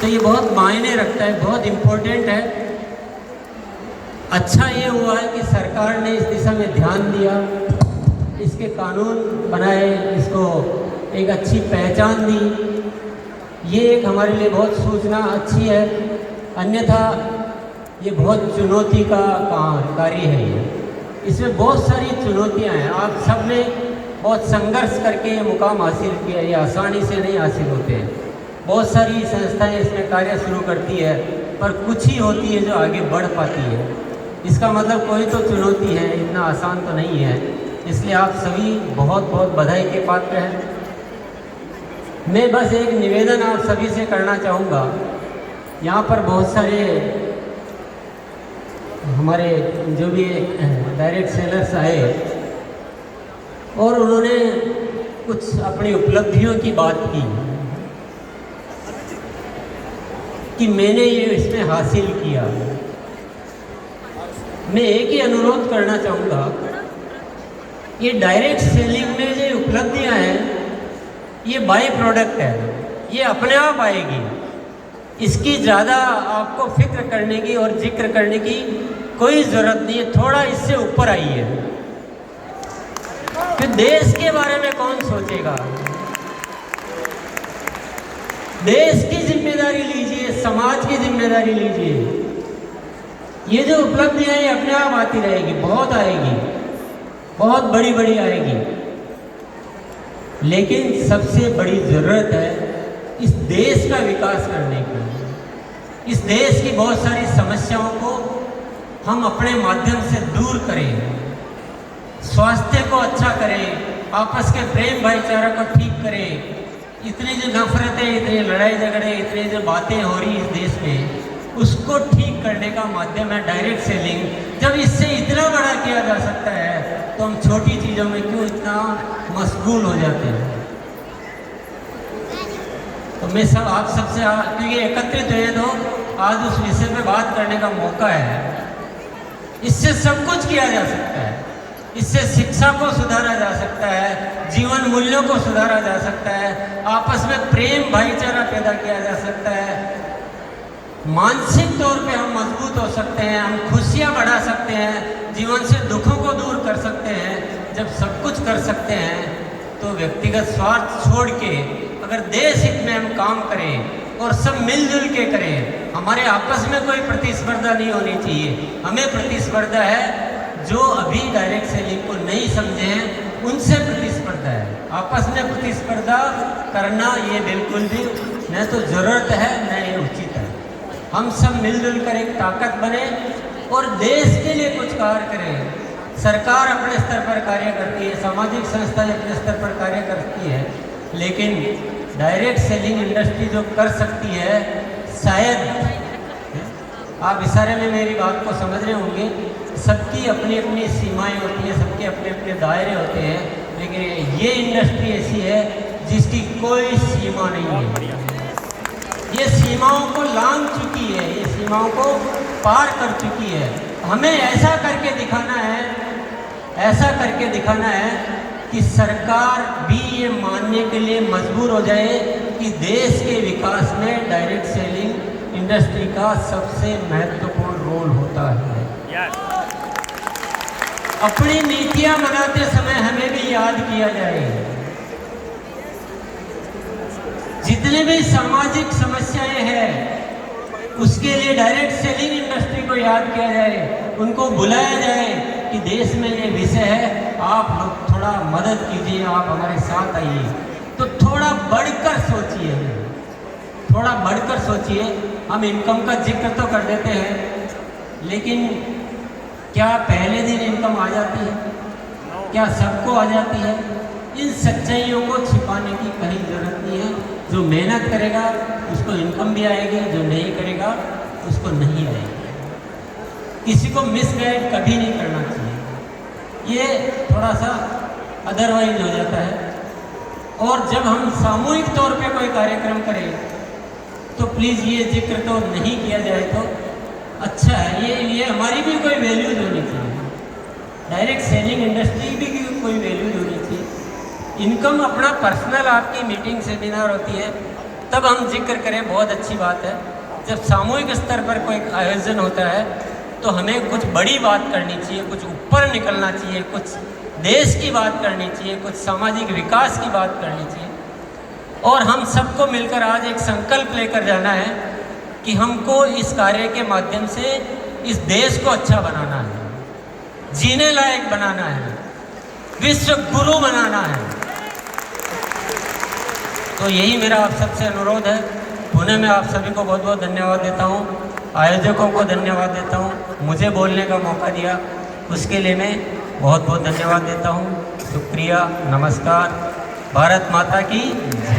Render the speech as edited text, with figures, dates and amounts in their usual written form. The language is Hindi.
तो ये बहुत मायने रखता है, बहुत इम्पोर्टेंट है। अच्छा ये हुआ है कि सरकार ने इस दिशा में ध्यान दिया, इसके कानून बनाए, इसको एक अच्छी पहचान दी। ये एक हमारे लिए बहुत सूचना अच्छी है, अन्यथा ये बहुत चुनौती का कार्य है। ये इसमें बहुत सारी चुनौतियां हैं। आप सब ने बहुत संघर्ष करके ये मुकाम हासिल किया, ये आसानी से नहीं हासिल होते हैं। बहुत सारी संस्थाएं इसमें कार्य शुरू करती है, पर कुछ ही होती है जो आगे बढ़ पाती है। इसका मतलब कोई तो चुनौती है, इतना आसान तो नहीं है। इसलिए आप सभी बहुत बहुत बधाई के पात्र हैं। मैं बस एक निवेदन आप सभी से करना चाहूँगा। यहाँ पर बहुत सारे हमारे जो भी डायरेक्ट सेलर्स आए और उन्होंने कुछ अपनी उपलब्धियों की बात की कि मैंने ये इसमें हासिल किया। मैं एक ही अनुरोध करना चाहूँगा, ये डायरेक्ट सेलिंग में जो उपलब्धियाँ हैं ये बाई प्रोडक्ट है, ये अपने आप आएगी। इसकी ज़्यादा आपको फिक्र करने की और जिक्र करने की कोई ज़रूरत नहीं है। थोड़ा इससे ऊपर आइए। फिर देश के बारे में कौन सोचेगा? देश की जिम्मेदारी लीजिए, समाज की जिम्मेदारी लीजिए। ये जो उपलब्धियां हैं अपने आप आती रहेगी, बहुत आएगी, बहुत बड़ी बड़ी आएगी। लेकिन सबसे बड़ी जरूरत है इस देश का विकास करने की। इस देश की बहुत सारी समस्याओं को हम अपने माध्यम से दूर करें, स्वास्थ्य को अच्छा करें, आपस के प्रेम भाईचारा को ठीक करें। इतनी जो नफरतें, इतनी लड़ाई झगड़े, इतनी जो बातें हो रही इस देश में, उसको ठीक करने का माध्यम है डायरेक्ट सेलिंग। जब इससे इतना बड़ा किया जा सकता है तो हम छोटी चीज़ों में क्यों इतना मशगूल हो जाते हैं? तो मैं सब आप सबसे क्योंकि एकत्रित हुए तो आज उस विषय पे बात करने का मौका है। इससे सब कुछ किया जा सकता है। इससे शिक्षा को सुधारा जा सकता है, जीवन मूल्यों को सुधारा जा सकता है, आपस में प्रेम भाईचारा पैदा किया जा सकता है, मानसिक तौर पे हम मजबूत हो सकते हैं, हम खुशियाँ बढ़ा सकते हैं, जीवन से दुखों को दूर कर सकते हैं। जब सब कुछ कर सकते हैं तो व्यक्तिगत स्वार्थ छोड़ के अगर देश हित में हम काम करें और सब मिलजुल के करें, हमारे आपस में कोई प्रतिस्पर्धा नहीं होनी चाहिए। हमें प्रतिस्पर्धा है जो अभी डायरेक्ट सेलिंग को नहीं समझे हैं, उनसे प्रतिस्पर्धा है। आपस में प्रतिस्पर्धा करना ये बिल्कुल भी न तो ज़रूरत है न ये उचित है। हम सब मिलजुल कर एक ताकत बने और देश के लिए कुछ कार्य करें। सरकार अपने स्तर पर कार्य करती है, सामाजिक संस्थाएं अपने स्तर पर कार्य करती है, लेकिन डायरेक्ट सेलिंग इंडस्ट्री जो कर सकती है, शायद आप इशारे में मेरी बात को समझ रहे होंगे, सबकी अपनी अपनी सीमाएं होती हैं, सबके अपने अपने दायरे होते हैं, लेकिन ये इंडस्ट्री ऐसी है जिसकी कोई सीमा नहीं है। ये सीमाओं को लांघ चुकी है, ये सीमाओं को पार कर चुकी है। हमें ऐसा करके दिखाना है, ऐसा करके दिखाना है कि सरकार भी ये मानने के लिए मजबूर हो जाए कि देश के विकास में डायरेक्ट सेलिंग इंडस्ट्री का सबसे महत्वपूर्ण रोल होता है। अपनी नीतियां बनाते समय हमें भी याद किया जाए, जितने भी सामाजिक समस्याएं हैं उसके लिए डायरेक्ट सेलिंग इंडस्ट्री को याद किया जाए, उनको बुलाया जाए कि देश में ये विषय है, आप लोग थोड़ा मदद कीजिए, आप हमारे साथ आइए। तो थोड़ा बढ़कर सोचिए, थोड़ा बढ़कर सोचिए। हम इनकम का जिक्र तो कर देते हैं, लेकिन क्या पहले दिन इनकम आ जाती है? क्या सबको आ जाती है? इन सच्चाइयों को छिपाने की कहीं जरूरत नहीं है। जो मेहनत करेगा उसको इनकम भी आएगी, जो नहीं करेगा उसको नहीं आएगी। किसी को मिसगाइड कभी नहीं करना चाहिए, ये थोड़ा सा अदरवाइज हो जाता है। और जब हम सामूहिक तौर पे कोई कार्यक्रम करें तो प्लीज़ ये जिक्र तो नहीं किया जाए तो अच्छा है। ये हमारी भी कोई वैल्यूज होनी चाहिए, डायरेक्ट सेलिंग इंडस्ट्री भी की कोई वैल्यूज होनी चाहिए। इनकम अपना पर्सनल आपकी मीटिंग सेमिनार होती है, तब हम जिक्र करें, बहुत अच्छी बात है। जब सामूहिक स्तर पर कोई आयोजन होता है तो हमें कुछ बड़ी बात करनी चाहिए, कुछ ऊपर निकलना चाहिए, कुछ देश की बात करनी चाहिए, कुछ सामाजिक विकास की बात करनी चाहिए। और हम सबको मिलकर आज एक संकल्प लेकर जाना है कि हमको इस कार्य के माध्यम से इस देश को अच्छा बनाना है, जीने लायक बनाना है, विश्व गुरु बनाना है। तो यही मेरा आप सबसे अनुरोध है। पुनः मैं आप सभी को बहुत बहुत धन्यवाद देता हूँ, आयोजकों को धन्यवाद देता हूँ, मुझे बोलने का मौका दिया उसके लिए मैं बहुत बहुत धन्यवाद देता हूँ। शुक्रिया, नमस्कार, भारत माता की जय।